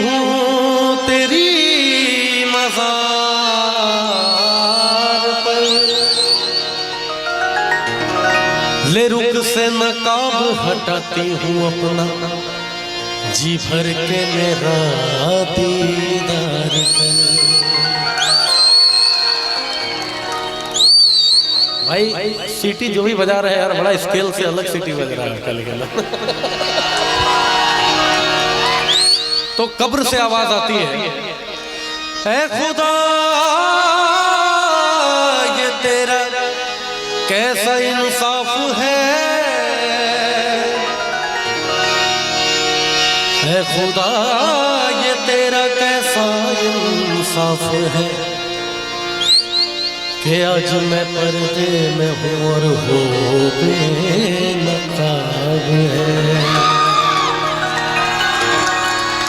हूँ तेरी मज़ार पर, ले रुख से नकाब हटाती हूँ अपना, जी भर के मेरा दीदार कर। भाई सीटी जो भी बजा रहे हैं यार, बड़ा स्केल से अलग सीटी बज रहा है कल। तो कब्र से आवाज आती है, ऐ खुदा ये तेरा कैसा इंसाफ है, ऐ खुदा ये तेरा कैसा इंसाफ है, कि आज मैं पर्दे में हूँ और हो बेनकाब है।